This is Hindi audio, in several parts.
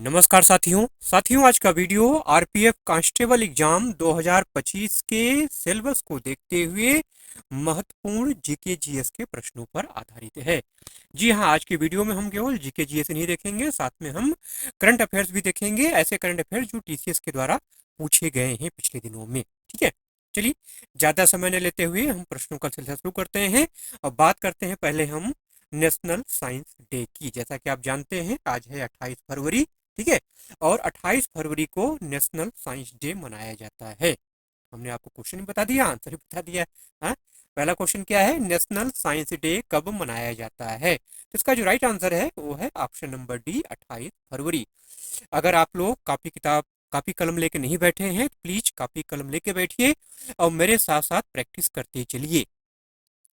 नमस्कार साथियों आज का वीडियो आरपीएफ कांस्टेबल एग्जाम 2025 के सिलेबस को देखते हुए महत्वपूर्ण जीके जीएस के प्रश्नों पर आधारित है। जी हाँ, आज के वीडियो में हम केवल जीके जीएस नहीं देखेंगे, साथ में हम करंट अफेयर्स भी देखेंगे, ऐसे करंट अफेयर्स जो टीसीएस के द्वारा पूछे गए हैं पिछले दिनों में। ठीक है, चलिए ज्यादा समय न लेते हुए हम प्रश्नों का सिलसिला शुरू करते हैं और बात करते हैं पहले हम नेशनल साइंस डे की। जैसा कि आप जानते हैं आज है 28 फरवरी, ठीक है, और 28 फरवरी को नेशनल साइंस डे मनाया जाता है। हमने आपको क्वेश्चन भी बता दिया, आंसर भी बता दिया। हाँ, पहला क्वेश्चन क्या है, नेशनल साइंस डे कब मनाया जाता है? तो इसका जो राइट आंसर है वो है ऑप्शन नंबर डी, 28 फरवरी। अगर आप लोग कापी कलम लेके नहीं बैठे हैं तो प्लीज कापी कलम लेके बैठिए और मेरे साथ साथ प्रैक्टिस करते चलिए।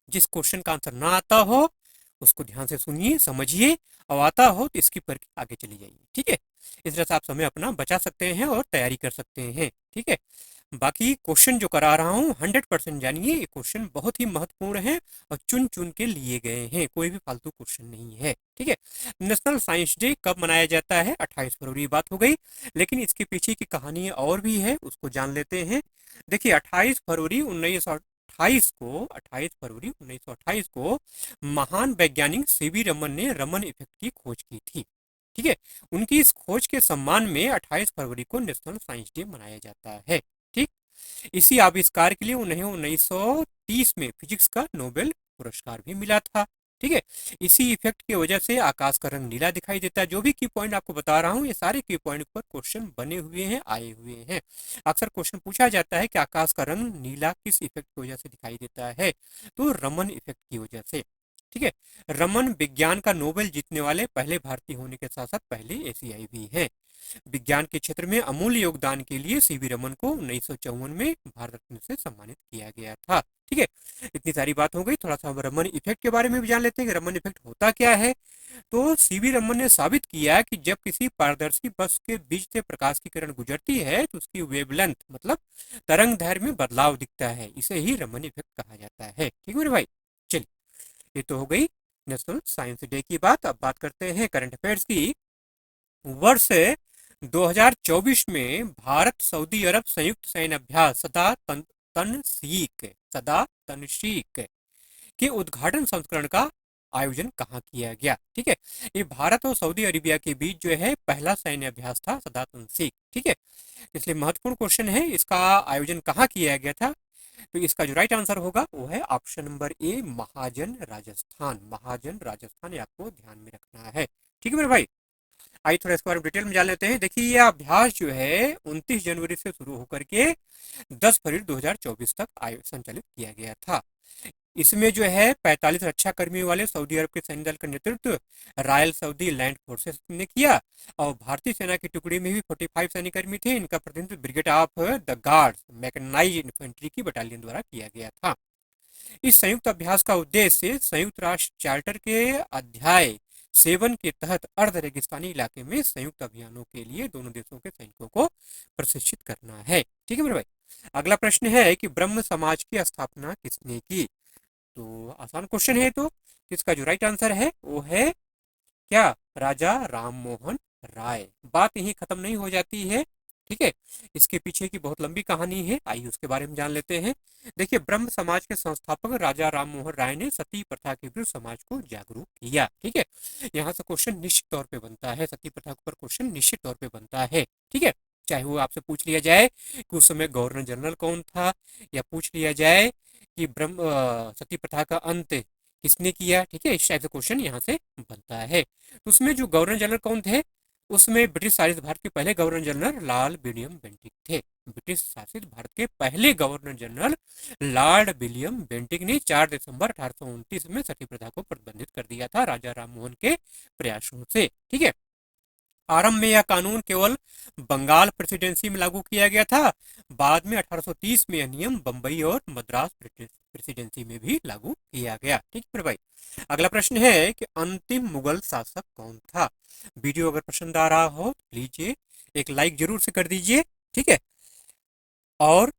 जिस क्वेश्चन का आंसर ना आता हो उसको ध्यान से सुनिए, समझिए, और आता हो तो इसकी पर आगे चली जाइए। ठीक है, इस तरह से आप समय अपना बचा सकते हैं और तैयारी कर सकते हैं। ठीक है, बाकी क्वेश्चन जो करा रहा हूँ 100% जानिए, ये क्वेश्चन बहुत ही महत्वपूर्ण है और चुन चुन के लिए गए हैं, कोई भी फालतू क्वेश्चन नहीं है। ठीक है, नेशनल साइंस डे कब मनाया जाता है? 28 फरवरी बात हो गई, लेकिन इसके पीछे की कहानी और भी है, उसको जान लेते हैं। देखिए 28 फरवरी 1928 को महान वैज्ञानिक सीवी रमन ने रमन इफेक्ट की खोज की थी। ठीक है, उनकी इस खोज के सम्मान में 28 फरवरी को नेशनल साइंस डे मनाया जाता है। ठीक, इसी आविष्कार के लिए उन्हें 1930 में फिजिक्स का नोबेल पुरस्कार भी मिला था। ठीक है, इसी इफेक्ट की वजह से आकाश का रंग नीला दिखाई देता है। जो भी की पॉइंट आपको बता रहा हूँ ये सारे की पॉइंट पर क्वेश्चन बने हुए हैं, आए हुए हैं। अक्सर क्वेश्चन पूछा जाता है कि आकाश का रंग नीला किस इफेक्ट की वजह से दिखाई देता है, तो रमन इफेक्ट की वजह से। ठीक है, रमन विज्ञान का नोबेल जीतने वाले पहले भारतीय होने के साथ साथ पहले एशियाई भी हैं। विज्ञान के क्षेत्र में अमूल्य योगदान के लिए सीवी रमन को 1954 में भारत रत्न से सम्मानित किया गया था। ठीक है, इतनी सारी बात हो गई, थोड़ा सा हम रमन इफेक्ट के बारे में भी जान लेते हैं कि रमन इफेक्ट होता क्या है। तो सीवी रमन ने साबित किया कि जब किसी पारदर्शी बस के बीच से प्रकाश की किरण गुजरती है तो उसकी वेवलेंथ मतलब तरंग दैर्घ्य में बदलाव दिखता है, इसे ही रमन इफेक्ट कहा जाता है। ठीक है मेरे भाई, चलिए ये तो हो गई नेशनल साइंस डे की बात। अब बात करते हैं करंट अफेयर्स की। वर्ष 2024 में भारत सऊदी अरब संयुक्त सैन्य अभ्यास सदा तनशीक के उद्घाटन संस्करण का आयोजन कहाँ किया गया? ठीक है, ये भारत और सऊदी अरेबिया के बीच जो है पहला सैन्य अभ्यास था, सदा तनसीक। ठीक है, इसलिए महत्वपूर्ण क्वेश्चन है, इसका आयोजन कहाँ किया गया था? तो इसका जो राइट आंसर होगा वो है ऑप्शन नंबर ए, महाजन राजस्थान। महाजन राजस्थान, ये आपको ध्यान में रखना है। ठीक है मेरे भाई, आइए थोड़ा इसके बारे में डिटेल में जान लेते हैं। देखिए ये अभ्यास जो है 29 जनवरी से शुरू होकर के 10 फरवरी 2024 तक संचालित किया गया था। इसमें जो है 45 रक्षा कर्मियों वाले सऊदी अरब के सैन्य दल का नेतृत्व रॉयल सऊदी लैंड फोर्सेस ने किया और भारतीय सेना की टुकड़ी में भी 45 सैन्य कर्मी थे। इनका प्रतिनिधित्व brigade of the guards mechanized infantry की बटालियन द्वारा किया गया था। इस संयुक्त अभ्यास का उद्देश्य संयुक्त राष्ट्र चार्टर के अध्याय 7 के तहत अर्ध रेगिस्तानी इलाके में संयुक्त अभियानों के लिए दोनों देशों के सैनिकों को प्रशिक्षित करना है। ठीक है मेरे भाई, अगला प्रश्न है कि ब्रह्म समाज की स्थापना किसने की? तो आसान क्वेश्चन है, तो इसका जो राइट आंसर है वो है क्या? राजा राम मोहन राय। बात यही खत्म नहीं हो जाती है। ठीक है, इसके पीछे की बहुत लंबी कहानी है, आइए उसके बारे में जान लेते हैं। देखिए ब्रह्म समाज के संस्थापक राजा राम मोहन राय ने सती प्रथा के विरुद्ध समाज को जागरूक किया। ठीक है, यहाँ से क्वेश्चन निश्चित तौर पे बनता है, सती प्रथा पर क्वेश्चन निश्चित तौर पे बनता है। ठीक है, चाहे वो आपसे पूछ लिया जाए कि उस समय गवर्नर जनरल कौन था, या पूछ लिया जाए कि सती प्रथा का अंत किसने किया। ठीक है, इस टाइप से क्वेश्चन यहाँ से बनता है। तो उसमें जो गवर्नर जनरल कौन थे? उसमें ब्रिटिश शासित भारत के पहले governor general Lord William Bentinck थे। ब्रिटिश शासित भारत के पहले governor general Lord William Bentinck ने 4 दिसंबर 1829 में सती प्रथा को प्रतिबंधित कर दिया था राजा राम मोहन के प्रयासों से। ठीक है, आरंभ में यह कानून केवल बंगाल प्रेसिडेंसी में लागू किया गया था, बाद में 1830 में यह नियम बंबई और मद्रास प्रेसिडेंसी में भी लागू किया गया। ठीक है भाई, अगला प्रश्न है कि अंतिम मुगल शासक कौन था? वीडियो अगर पसंद आ रहा हो तो प्लीज एक लाइक जरूर से कर दीजिए। ठीक है, और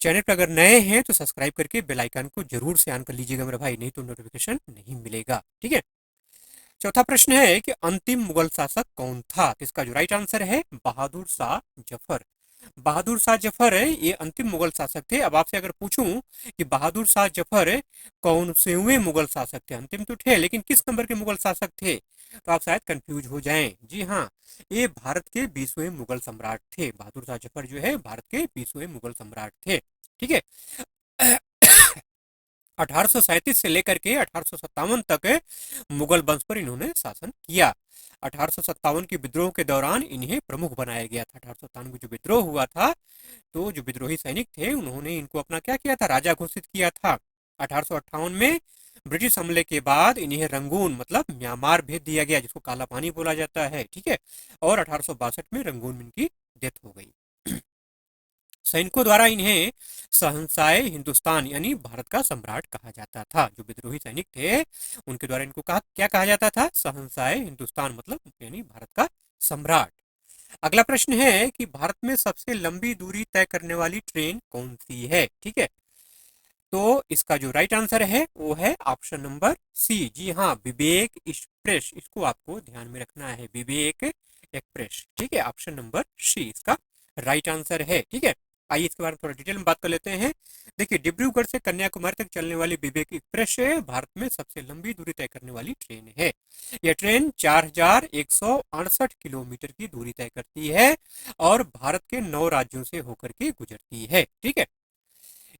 चैनल पर अगर नए हैं तो सब्सक्राइब करके बेल आइकन को जरूर से ऑन कर लीजिएगा मेरे भाई, नहीं तो नोटिफिकेशन नहीं मिलेगा। ठीक है, चौथा प्रश्न है कि अंतिम मुगल शासक कौन था? तो इसका जो राइट आंसर है बहादुर शाह जफर। बहादुर शाह जफर ये अंतिम मुगल शासक थे। अब आपसे अगर पूछूं कि बहादुर शाह जफर कौन से हुए मुगल शासक थे, अंतिम तो थे लेकिन किस नंबर के मुगल शासक थे, तो आप शायद कंफ्यूज हो जाएं। जी हाँ, ये भारत के 20वें मुगल सम्राट थे। बहादुर शाह जफर जो है भारत के 20वें मुगल सम्राट थे। ठीक है। 1837 से लेकर के 1857 तक मुगल वंश पर इन्होंने शासन किया। 1857 के विद्रोह के दौरान इन्हें प्रमुख बनाया गया था। 1857 में जो विद्रोह हुआ था, तो जो विद्रोही सैनिक थे उन्होंने इनको अपना क्या किया था, राजा घोषित किया था। 1858 में ब्रिटिश हमले के बाद इन्हें रंगून मतलब म्यांमार भेज दिया गया, जिसको काला पानी बोला जाता है। ठीक है। और 1862 में रंगून में इनकी डेथ हो गई। सैनिकों द्वारा इन्हें शहंशाए हिंदुस्तान यानी भारत का सम्राट कहा जाता था। जो विद्रोही सैनिक थे उनके द्वारा इनको क्या कहा जाता था? शहंशाए हिंदुस्तान मतलब यानी भारत का सम्राट। अगला प्रश्न है कि भारत में सबसे लंबी दूरी तय करने वाली ट्रेन कौन सी है? ठीक है। तो इसका जो राइट आंसर है वो है ऑप्शन नंबर सी। जी हाँ, विवेक एक्सप्रेस। इसको आपको ध्यान में रखना है, विवेक एक्सप्रेस। ठीक है, ऑप्शन नंबर सी इसका राइट आंसर है। ठीक है। आइए इसके बारे में थोड़ा डिटेल में बात कर लेते हैं। देखिए, डिब्रूगढ़ से कन्याकुमारी तक चलने वाली विवेक एक्सप्रेस भारत में सबसे लंबी दूरी तय करने वाली ट्रेन है। यह ट्रेन 4168 किलोमीटर की दूरी तय करती है और भारत के 9 राज्यों से होकर के गुजरती है। ठीक है।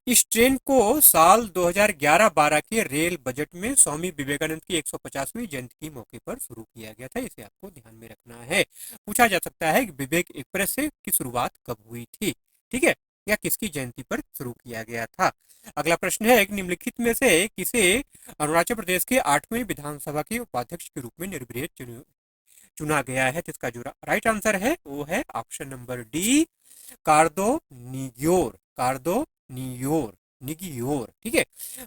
इस ट्रेन को साल 2011-12 के रेल बजट में स्वामी विवेकानंद की 150वीं जयंती के मौके पर शुरू किया गया था। इसे आपको ध्यान में रखना है। पूछा जा सकता है कि विवेक एक्सप्रेस से की शुरुआत कब हुई थी? ठीक है, या किसकी जयंती पर शुरू किया गया था? अगला प्रश्न है, निम्नलिखित में से किसे अरुणाचल प्रदेश के 8वें विधानसभा के उपाध्यक्ष के रूप में निर्विरोध चुना गया है? जिसका जो राइट आंसर है वो है ऑप्शन नंबर डी, कार्दो निग्योर। कार्दो नियोर निगियोर। ठीक है।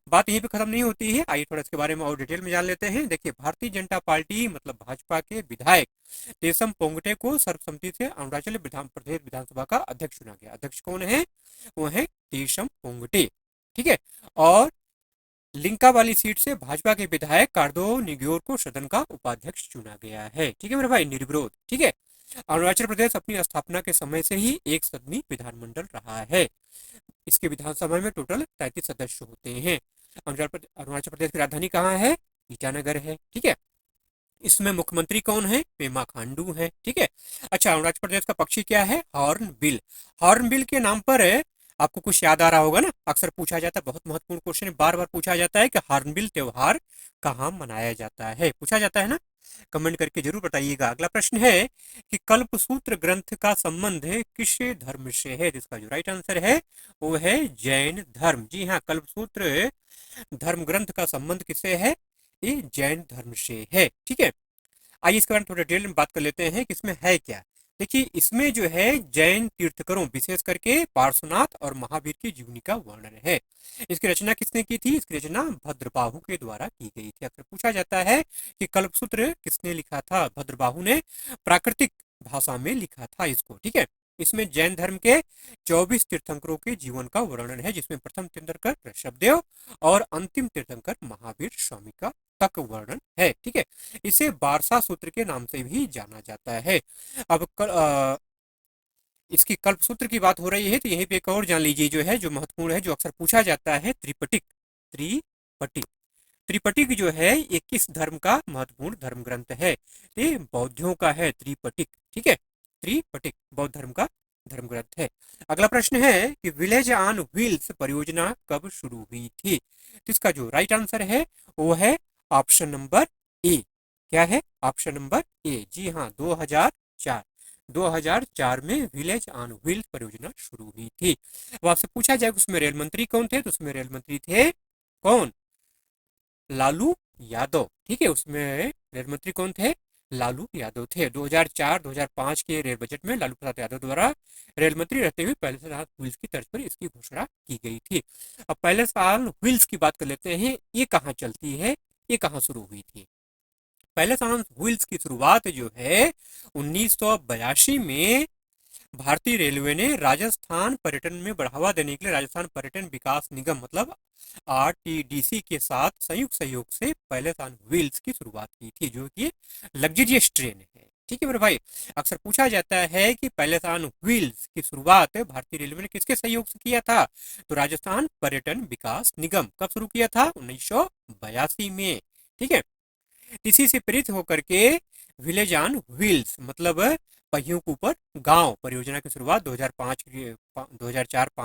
बात यहीं पे खत्म नहीं होती है, आइए थोड़ा इसके बारे में और डिटेल में जान लेते हैं। देखिए, भारतीय जनता पार्टी मतलब भाजपा के विधायक तेसम पोंगटे को सर्वसम्मति से अरुणाचल प्रदेश विधानसभा का अध्यक्ष चुना गया। अध्यक्ष कौन है? वो है तेसम पोंगटे। ठीक है। और लिंका वाली सीट से भाजपा के विधायक कार्दो निग्योर को सदन का उपाध्यक्ष चुना गया है। ठीक है मेरे भाई, निर्विरोध। ठीक है। अरुणाचल प्रदेश अपनी स्थापना के समय से ही एक सदनी विधानमंडल रहा है। इसके विधानसभा में टोटल 33 सदस्य होते हैं। अरुणाचल प्रदेश की राजधानी कहाँ है? ईटानगर है। ठीक है। इसमें मुख्यमंत्री कौन है? पेमा खांडू है। ठीक है। अच्छा, अरुणाचल प्रदेश का पक्षी क्या है? हॉर्नबिल। हॉर्नबिल के नाम पर आपको कुछ याद आ रहा होगा ना, अक्सर पूछा जाता है, बहुत महत्वपूर्ण क्वेश्चन बार बार पूछा जाता है कि हॉर्नबिल त्योहार कहाँ मनाया जाता है? पूछा जाता है ना, कमेंट करके जरूर बताइएगा। अगला प्रश्न है कि कल्पसूत्र ग्रंथ का संबंध किस धर्म से है? जिसका जो राइट आंसर है वो है जैन धर्म। जी हाँ, कल्पसूत्र धर्म ग्रंथ का संबंध किससे है? ये जैन धर्म से है। ठीक है। आइए इसके बारे में थोड़ा डिटेल में बात कर लेते हैं कि इसमें है क्या। देखिए, इसमें जो है जैन तीर्थकरों विशेष करके पार्श्वनाथ और महावीर की जीवनी का वर्णन है। इसकी रचना किसने की थी? इसकी रचना भद्रबाहु के द्वारा की गई थी। अक्सर पूछा जाता है कि कल्पसूत्र किसने लिखा था? भद्रबाहु ने प्राकृतिक भाषा में लिखा था इसको। ठीक है। इसमें जैन धर्म के 24 तीर्थंकरों के जीवन का वर्णन है, जिसमें प्रथम तीर्थंकर ऋषभदेव और अंतिम तीर्थंकर महावीर स्वामी का तक वर्णन है। ठीक है। इसे बारसा सूत्र के नाम से भी जाना जाता है। अब इसकी कल्पसूत्र की बात हो रही है तो यहीं पे एक और जान लीजिए जो है, जो महत्वपूर्ण है, जो अक्सर पूछा जाता है, त्रिपटिक। त्रिपटिक त्रिपटिक जो है ये किस धर्म का महत्वपूर्ण धर्म ग्रंथ है? ये बौद्धों का है त्रिपटिक। ठीक है। त्रिपटिक बौद्ध धर्म का धर्म ग्रंथ है। अगला प्रश्न है कि विलेज ऑन व्हील्स परियोजना कब शुरू हुई थी? तो इसका जो राइट आंसर है वो है ऑप्शन नंबर ए। क्या है? ऑप्शन नंबर ए। जी हाँ, 2004 में विलेज ऑन व्हील्स परियोजना शुरू हुई थी। अब आपसे पूछा जाए उसमें रेल मंत्री कौन थे? तो उसमें रेल मंत्री थे कौन? लालू यादव। ठीक है। उसमें रेल मंत्री कौन थे? लालू यादव थे। 2004-2005 के रेल बजट में लालू प्रसाद यादव द्वारा रेल मंत्री रहते हुए पैलेस ऑन व्हील्स की तर्ज पर इसकी घोषणा की गई थी। अब पैलेस ऑन व्हील्स की बात कर लेते हैं। ये कहाँ चलती है? ये कहाँ शुरू हुई थी? पैलेस ऑन व्हील्स की शुरुआत जो है 1982 में भारतीय रेलवे ने राजस्थान पर्यटन में बढ़ावा देने के लिए राजस्थान पर्यटन विकास निगम मतलब आरटीडीसी के साथ संयुक्त सहयोग से पहले ऑन व्हील्स की शुरुआत की थी, जो कि लग्जरियस ट्रेन है। ठीक है मेरे भाई, अक्सर पूछा जाता है कि पहले ऑन व्हील्स की शुरुआत भारतीय रेलवे ने किसके सहयोग से किया था, तो राजस्थान पर्यटन विकास निगम कब शुरू किया था, 1982 में। ठीक है, इसी से प्रेरित होकर के विलेज ऑन व्हील्स मतलब पहियों के ऊपर गांव परियोजना की शुरुआत 2004-5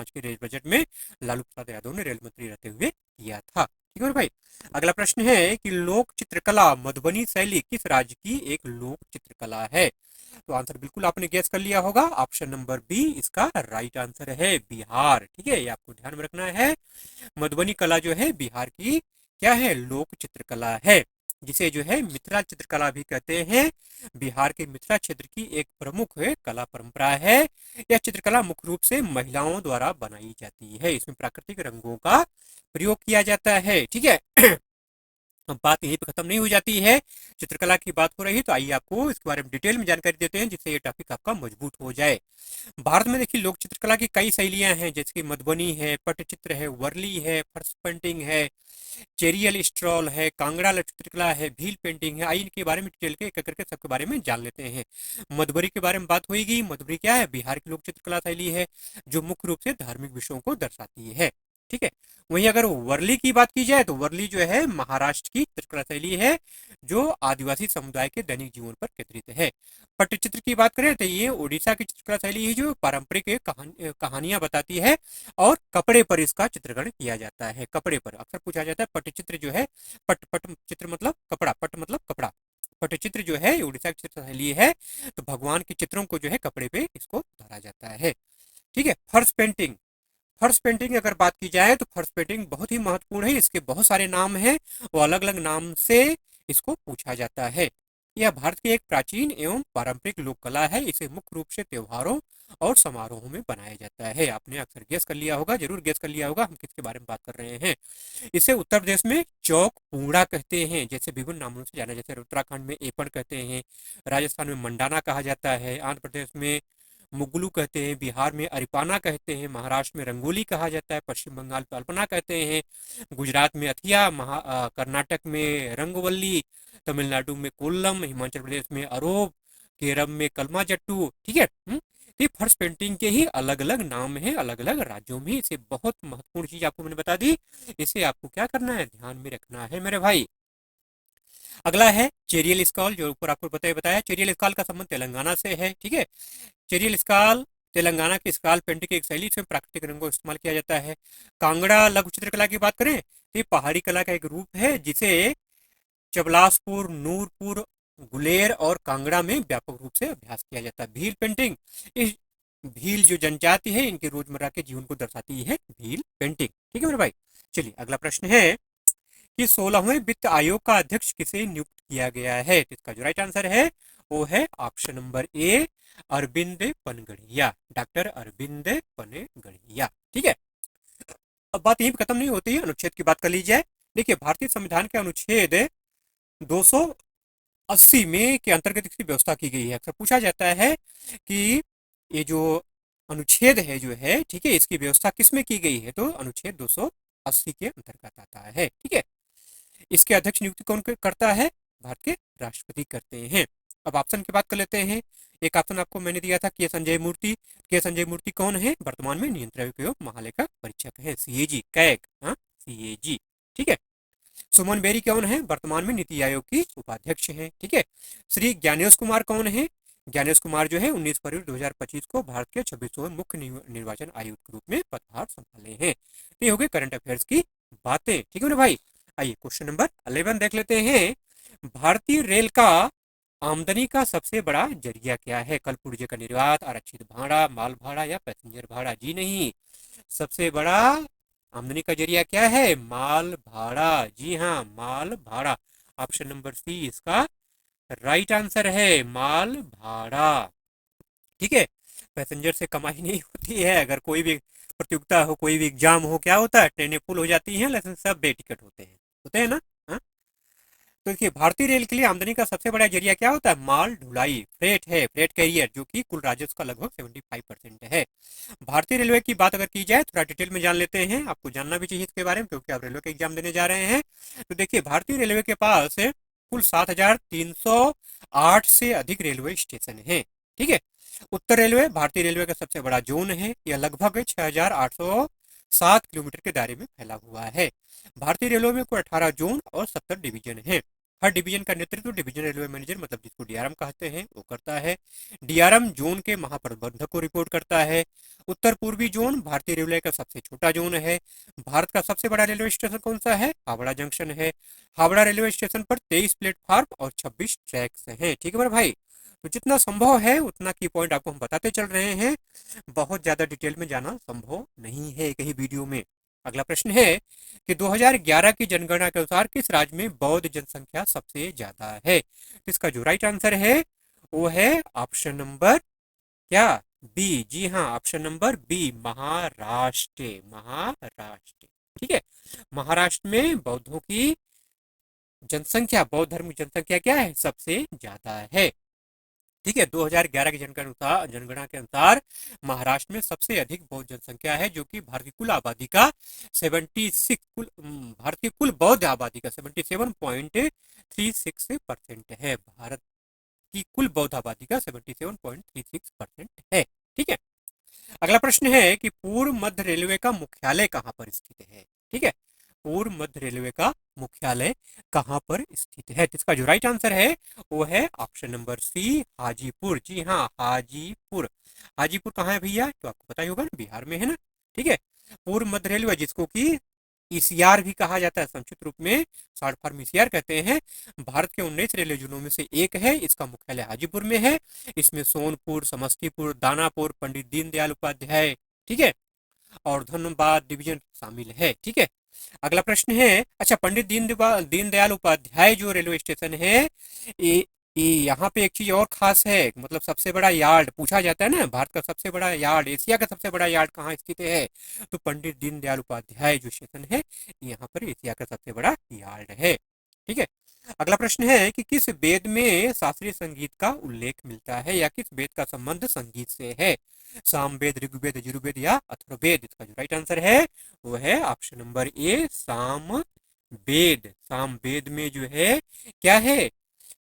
के रेल बजट में लालू प्रसाद यादव ने रेल मंत्री रहते हुए किया था। ठीक है भाई, अगला प्रश्न है कि लोक चित्रकला मधुबनी शैली किस राज्य की एक लोक चित्रकला है, तो आंसर बिल्कुल आपने गेस कर लिया होगा, ऑप्शन नंबर बी इसका राइट आंसर है, बिहार। ठीक है, ये आपको ध्यान में रखना है, मधुबनी कला जो है बिहार की क्या है, लोक चित्रकला है, जिसे जो है मिथिला चित्रकला भी कहते हैं। बिहार के मिथिला क्षेत्र की एक प्रमुख कला परंपरा है। यह चित्रकला मुख्य रूप से महिलाओं द्वारा बनाई जाती है, इसमें प्राकृतिक रंगों का प्रयोग किया जाता है। ठीक है, अब बात यहीं पे खत्म नहीं हो जाती है, चित्रकला की बात हो रही है तो आइए आपको इसके बारे में डिटेल में जानकारी देते हैं, जिससे ये टॉपिक आपका मजबूत हो जाए। भारत में देखिए लोक चित्रकला की कई शैलियां हैं, जैसे कि मधुबनी है, पटचित्र है, वर्ली है, फर्श पेंटिंग है, चेरियल स्ट्रॉल है, कांगड़ा चित्रकला है, भील पेंटिंग है। आइए इनके बारे में डिटेल के एक एक करके सबके बारे में जान लेते हैं। मधुबनी के बारे में बात होगी, मधुबनी क्या है, बिहार की लोक चित्रकला शैली है जो मुख्य रूप से धार्मिक विषयों को दर्शाती है। ठीक है, वहीं अगर वर्ली की बात की जाए तो वर्ली जो है महाराष्ट्र की चित्रकला शैली है जो आदिवासी समुदाय के दैनिक जीवन पर केंद्रित है। पट्टचित्र की बात करें तो ये उड़ीसा की चित्रकला शैली है जो पारंपरिक कहानियां बताती है और कपड़े पर इसका चित्रण किया जाता है। कपड़े पर अक्सर पूछा जाता है पट्टचित्र जो है, पट पट चित्र मतलब कपड़ा, पट मतलब कपड़ा, पट्टचित्र जो है उड़ीसा की चित्र शैली है, तो भगवान के चित्रों को जो है कपड़े पे इसको धरा जाता है। ठीक है, फर्श पेंटिंग, फर्श पेंटिंग अगर बात की जाए तो फर्श पेंटिंग बहुत ही महत्वपूर्ण है, इसके बहुत सारे नाम हैं, वो अलग अलग नाम से इसको पूछा जाता है। यह भारत की एक प्राचीन एवं पारंपरिक लोक कला है, इसे मुख्य रूप से त्योहारों और समारोहों में बनाया जाता है। आपने अक्सर गेस कर लिया होगा, जरूर गेस कर लिया होगा हम किसके बारे में बात कर रहे हैं। इसे उत्तर प्रदेश में चौक पूड़ा कहते हैं, जैसे विभिन्न नामों से जाना, जैसे उत्तराखंड में एपड़ कहते हैं, राजस्थान में मंडाना कहा जाता है, आंध्र प्रदेश में मुगलू कहते हैं, बिहार में अरिपाना कहते हैं, महाराष्ट्र में रंगोली कहा जाता है, पश्चिम बंगाल में अल्पना कहते हैं, गुजरात में अथिया, कर्नाटक में रंगवल्ली, तमिलनाडु में कोल्लम, हिमाचल प्रदेश में अरोब, केरल में कलमा जट्टू। ठीक है, ये फर्श पेंटिंग के ही अलग अलग नाम है अलग अलग राज्यों में। इसे बहुत महत्वपूर्ण चीज आपको मैंने बता दी, इसे आपको क्या करना है, ध्यान में रखना है मेरे भाई। अगला है चेरियल स्कॉल, जो ऊपर आपको बताया चेरियल स्कॉल का संबंध तेलंगाना से है। ठीक है, चेरियल स्कॉल तेलंगाना की स्कॉल पेंटिंग की एक शैली, इसमें प्राकृतिक रंगों का इस्तेमाल किया जाता है। कांगड़ा लघु चित्रकला की बात करें तो ये पहाड़ी कला का एक रूप है जिसे चबलासपुर, नूरपुर, गुलेर और कांगड़ा में व्यापक रूप से अभ्यास किया जाता है। भील पेंटिंग, इस भील जो जनजाति है इनके रोजमर्रा के जीवन को दर्शाती है भील पेंटिंग। ठीक है मेरे भाई, चलिए अगला प्रश्न है कि 16वें वित्त आयोग का अध्यक्ष किसे नियुक्त किया गया है, तो इसका जो राइट आंसर है वो है option number A, Arvind Panagariya, doctor Arvind Panagariya. ठीक है, अब बात यहीं पे खत्म नहीं होती है, अनुच्छेद की बात कर ली जाए। देखिए भारतीय संविधान के अनुच्छेद 280 में के अंतर्गत इसकी व्यवस्था की गई है। अक्सर पूछा जाता है कि ये जो अनुच्छेद है जो है, ठीक है, इसकी व्यवस्था किस में की गई है, तो अनुच्छेद 280 के अंतर्गत आता है। ठीक है, इसके अध्यक्ष नियुक्ति कौन करता है, भारत के राष्ट्रपति करते हैं। अब ऑप्शन की बात कर लेते हैं। एक ऑप्शन आपको मैंने दिया था के संजय मूर्ति, के संजय मूर्ति कौन है, वर्तमान में नियंत्रक एवं महालेखा परीक्षक है, सीएजी, कैग, हाँ सीएजी। ठीक है, सुमन बेरी कौन है, वर्तमान में नीति आयोग की उपाध्यक्ष हैं। ठीक है, श्री ज्ञानेश कुमार कौन है, ज्ञानेश कुमार जो है 19 फरवरी 2025 को भारत के 26वें मुख्य निर्वाचन आयुक्त के रूप में पदभार संभाले हैं। तो ये हो गए करंट अफेयर्स की बातें। ठीक है ना भाई, आइए क्वेश्चन नंबर 11 देख लेते हैं। भारतीय रेल का आमदनी का सबसे बड़ा जरिया क्या है, कल पुर्जे का निर्यात, आरक्षित भाड़ा, माल भाड़ा या पैसेंजर भाड़ा, जी नहीं, सबसे बड़ा आमदनी का जरिया क्या है, माल भाड़ा, जी हाँ माल भाड़ा, ऑप्शन नंबर सी इसका राइट आंसर है, माल भाड़ा। ठीक है, पैसेंजर से कमाई नहीं होती है, अगर कोई भी प्रतियोगिता हो, कोई भी एग्जाम हो, क्या होता है, ट्रेनें फुल हो जाती हैं लेकिन सब बे टिकट होते हैं ना। हाँ? तो देखिए भारतीय रेल के लिए आमदनी का सबसे बड़ा जरिया क्या होता है? माल ढुलाई, फ्रेट है, फ्रेट कैरियर, जो कि कुल राजस्व का लगभग 75% है। भारतीय रेलवे की बात अगर की जाए, थोड़ा डिटेल में जान लेते हैं, आपको जानना भी चाहिए इसके बारे में क्योंकि आप रेलवे का एग्जाम देने जा रहे हैं। तो देखिए भारतीय रेलवे के पास कुल 7,308 से अधिक रेलवे स्टेशन है। ठीक है। उत्तर रेलवे भारतीय रेलवे का सबसे बड़ा जोन है, यह लगभग 6,807 किलोमीटर के दायरे में फैला हुआ है। भारतीय रेलवे में कुल 18 जोन और 70 डिवीजन है। हर डिवीजन का नेतृत्व डिवीजन रेलवे मैनेजर, मतलब जिसको डीआरएम कहते हैं, वो करता है। डीआरएम जोन के महाप्रबंधक को रिपोर्ट करता है। उत्तर पूर्वी जोन भारतीय रेलवे का सबसे छोटा जोन है। भारत का सबसे बड़ा रेलवे स्टेशन कौन सा है? हावड़ा जंक्शन है। हावड़ा रेलवे स्टेशन पर 23 प्लेटफॉर्म और 26 ट्रैक्स हैं। ठीक है मेरे भाई। तो जितना संभव है उतना की पॉइंट आपको हम बताते चल रहे हैं, बहुत ज्यादा डिटेल में जाना संभव नहीं है एक ही वीडियो में। अगला प्रश्न है कि 2011 की जनगणना के अनुसार किस राज्य में बौद्ध जनसंख्या सबसे ज्यादा है? तो इसका जो राइट आंसर है वो है ऑप्शन नंबर क्या? बी। जी हाँ, option number B, Maharashtra. Maharashtra. ठीक है। महाराष्ट्र में बौद्धों की जनसंख्या, बौद्ध धर्म की जनसंख्या क्या है? सबसे ज्यादा है। ठीक है। 2011 की जनगणना के अनुसार महाराष्ट्र में सबसे अधिक बौद्ध जनसंख्या है, जो कि भारत की कुल आबादी का 76 भारत की कुल बौद्ध आबादी का 77.36% है। भारत की कुल बौद्ध आबादी का 77.36% है। ठीक है। अगला प्रश्न है कि पूर्व मध्य रेलवे का मुख्यालय कहाँ पर स्थित है? ठीक है। पूर्व मध्य रेलवे का मुख्यालय कहाँ पर स्थित है? इसका जो राइट आंसर है वो है ऑप्शन नंबर सी, हाजीपुर। जी हाँ, हाजीपुर। हाजीपुर कहाँ है भैया? तो आपको पता ही होगा ना, बिहार में है ना। ठीक है। पूर्व मध्य रेलवे, जिसको कि ईसीआर भी कहा जाता है, संक्षिप्त रूप में शॉर्ट फॉर्म ईसीआर कहते हैं, भारत के 19 रेलवे जोनों में से एक है। इसका मुख्यालय हाजीपुर में है। इसमें सोनपुर, समस्तीपुर, दानापुर, पंडित दीनदयाल उपाध्याय, ठीक है, और धनबाद डिवीजन शामिल है। ठीक है। अगला प्रश्न है, अच्छा, पंडित दीनदयाल उपाध्याय जो रेलवे स्टेशन है, ये यहाँ पे एक चीज और खास है, मतलब सबसे बड़ा यार्ड पूछा जाता है ना, भारत का सबसे बड़ा यार्ड, एशिया का सबसे बड़ा यार्ड कहाँ स्थित है? तो पंडित दीनदयाल उपाध्याय जो स्टेशन है, यहाँ पर एशिया का सबसे बड़ा यार्ड है। ठीक है। अगला प्रश्न है कि किस वेद में शास्त्रीय संगीत का उल्लेख मिलता है, या किस वेद का संबंध संगीत से है? सामवेद, ऋग्वेद, यजुर्वेद या अथर्ववेद? इसका जो राइट आंसर है वो है ऑप्शन नंबर ए, सामवेद। सामवेद में जो है क्या है?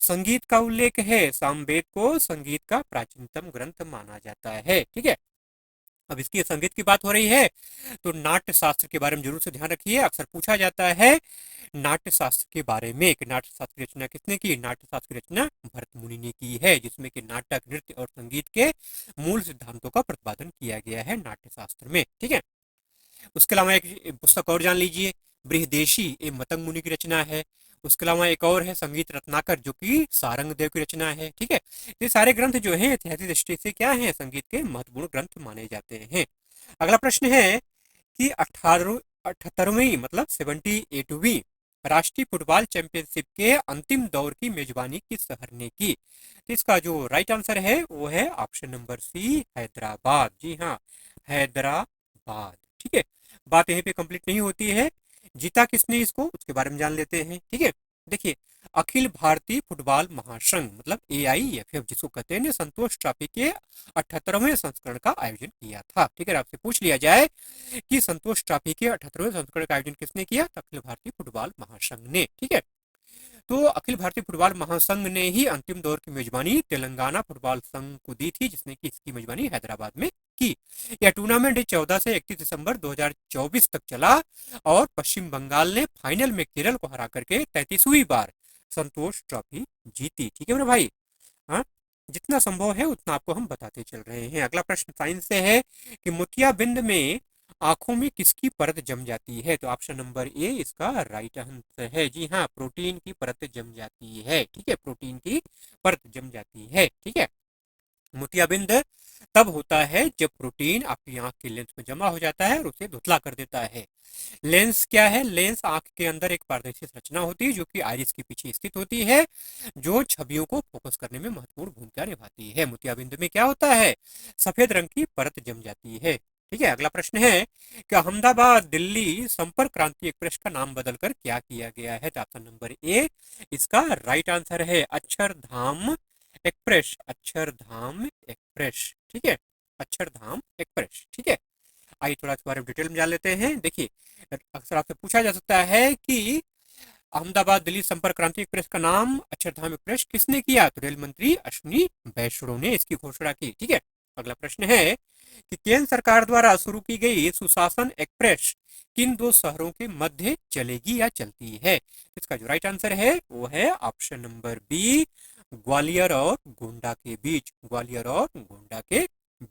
संगीत का उल्लेख है। सामवेद को संगीत का प्राचीनतम ग्रंथ माना जाता है। ठीक है। अब इसकी संगीत की बात हो रही है तो नाट्य शास्त्र के बारे में जरूर से ध्यान रखिए, अक्सर पूछा जाता है नाट्य शास्त्र के बारे में कि नाट्य शास्त्र की रचना किसने की? नाट्य शास्त्र की रचना भरत मुनि ने की है, जिसमें कि नाटक, नृत्य और संगीत के मूल सिद्धांतों का प्रतिपादन किया गया है नाट्य शास्त्र में। ठीक है। उसके अलावा एक पुस्तक और जान लीजिए, बृहदेशी, ये मतंग मुनि की रचना है। उसके अलावा एक और है संगीत रत्नाकर, जो कि सारंग देव की रचना है। ठीक है। ये सारे ग्रंथ जो हैं ऐतिहासिक दृष्टि से क्या है? संगीत के महत्वपूर्ण ग्रंथ माने जाते हैं। अगला प्रश्न है कि 78वीं मतलब 78वीं राष्ट्रीय फुटबॉल चैंपियनशिप के अंतिम दौर की मेजबानी किस शहर ने की? तो इसका जो राइट आंसर है वो है ऑप्शन नंबर सी, हैदराबाद। जी हाँ, हैदराबाद। ठीक है। बात यहीं पे कंप्लीट नहीं होती है, जीता किसने इसको उसके बारे में जान लेते हैं। ठीक है। देखिए, अखिल भारतीय फुटबॉल महासंघ मतलब AIFF जिसको कहते हैं, संतोष ट्रॉफी के 78वें संस्करण का आयोजन किया था। ठीक है। आपसे पूछ लिया जाए कि संतोष ट्रॉफी के 78वें संस्करण का आयोजन किसने किया? तो अखिल भारतीय फुटबॉल महासंघ ने। ठीक है। तो अखिल भारतीय फुटबॉल महासंघ ने ही अंतिम दौर की मेजबानी तेलंगाना फुटबॉल संघ को दी थी, जिसने कि इसकी मेजबानी हैदराबाद में की। यह टूर्नामेंट 14 से 31 दिसंबर 2024 तक चला और पश्चिम बंगाल ने फाइनल में केरल को हरा करके 33वीं बार संतोष ट्रॉफी जीती। ठीक है मेरे भाई। हाँ, जितना संभव है उतना आपको हम बताते चल रहे हैं। अगला प्रश्न साइंस से है कि मोतियाबिंद में आंखों में किसकी परत जम जाती है? तो ऑप्शन नंबर ए इसका राइट आंसर है। जी हाँ, प्रोटीन की परत जम जाती है। ठीक है, प्रोटीन की परत जम जाती है। ठीक है। मोतियाबिंद तब होता है जब प्रोटीन आपकी आंख के लेंस में जमा हो जाता है और उसे धुतला कर देता है। लेंस क्या है? लेंस आंख के अंदर एक पारदर्शी संरचना होती है जो कि आइरिस के पीछे स्थित होती है, जो छवियों को फोकस करने में महत्वपूर्ण भूमिका निभाती है। मोतियाबिंद में क्या होता है? सफेद रंग की परत जम जाती है। ठीक है। अगला प्रश्न है कि अहमदाबाद दिल्ली संपर्क क्रांति एक्सप्रेस का नाम बदलकर क्या किया गया है? तो ऑप्शन नंबर ए इसका राइट आंसर है अक्षरधाम एक्सप्रेस, अक्षरधाम एक्सप्रेस। ठीक है, अक्षरधाम एक्सप्रेस। ठीक है, आइए थोड़ा इस बारे में डिटेल में जान लेते हैं। देखिए, अक्सर आपसे पूछा जा सकता है कि अहमदाबाद दिल्ली संपर्क क्रांति एक्सप्रेस का नाम अक्षरधाम एक्सप्रेस किसने किया? तो रेल मंत्री अश्विनी वैष्णव ने इसकी घोषणा की। ठीक है, अगला प्रश्न है कि केंद्र सरकार द्वारा शुरू की गई सुशासन एक्सप्रेस किन दो शहरों के मध्य चलेगी या चलती है? इसका जो राइट आंसर है वो है ऑप्शन नंबर बी, ग्वालियर और गोंडा के बीच, ग्वालियर और गोंडा के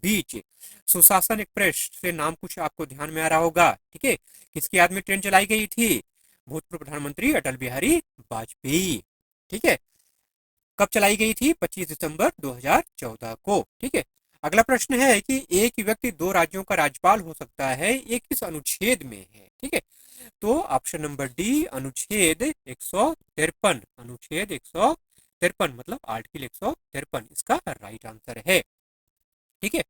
बीच। सुशासन एक्सप्रेस से नाम कुछ आपको ध्यान में आ रहा होगा। ठीक है, किसकी याद में ट्रेन चलाई गई थी? भूतपूर्व प्रधानमंत्री अटल बिहारी वाजपेयी। ठीक है, कब चलाई गई थी? 25 दिसंबर 2014 को। ठीक है, अगला प्रश्न है कि एक व्यक्ति दो राज्यों का राज्यपाल हो सकता है, ये किस अनुच्छेद में है? ठीक है, तो ऑप्शन नंबर डी अनुच्छेद 153, अनुच्छेद 153 मतलब आर्टिकल 153 इसका राइट आंसर है। ठीक है,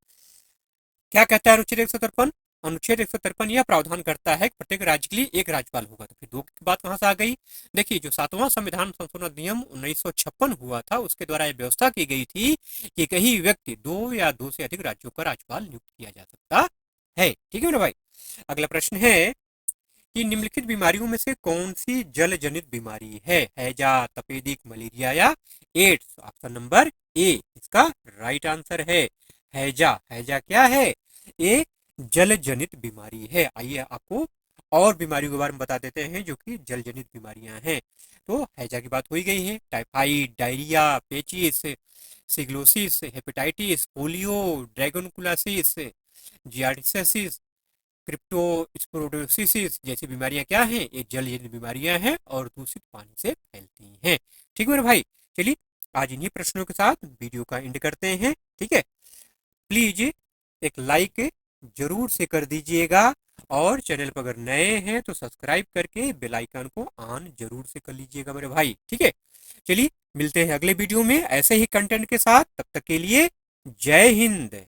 क्या कहता है अनुच्छेद 153? अनुच्छेद 153 यह प्रावधान करता है कि प्रत्येक राज्य के लिए एक राज्यपाल होगा। तो फिर दो की बात कहां से आ गई? देखिए, जो 7वां संविधान संशोधन अधिनियम 1956 हुआ था, उसके द्वारा यह व्यवस्था की गई थी कि कहीं व्यक्ति दो या दो से अधिक राज्यों का राज्यपाल नियुक्त किया जा सकता है। ठीक है मेरे भाई, अगला प्रश्न है कि निम्नलिखित बीमारियों में से कौन सी जल जनित बीमारी है? हैजा, तपेदिक, मलेरिया या एड्स? ऑप्शन नंबर ए इसका राइट आंसर है हैजा। हैजा क्या है? ये जल जनित बीमारी है। आइए आपको और बीमारियों के बारे में बता देते हैं जो कि जल जनित बीमारियां हैं। तो हैजा की बात हो ही गई है। टाइफाइड, डायरिया, पेचिस, सिग्लोसिस, हेपेटाइटिस, पोलियो, ड्रैगोनकुलासिस, जियार्डिसिस, क्रिप्टोस्पोरोसिस जैसी बीमारियां क्या हैं? ये जल जनित बीमारियां हैं और दूषित पानी से फैलती हैं। ठीक है मेरे भाई, चलिए आज इन्हीं प्रश्नों के साथ वीडियो का एंड करते हैं। ठीक है, प्लीज एक लाइक जरूर से कर दीजिएगा और चैनल पर अगर नए हैं तो सब्सक्राइब करके बेल आइकन को ऑन जरूर से कर लीजिएगा मेरे भाई। ठीक है, चलिए मिलते हैं अगले वीडियो में ऐसे ही कंटेंट के साथ। तब तक के लिए जय हिंद।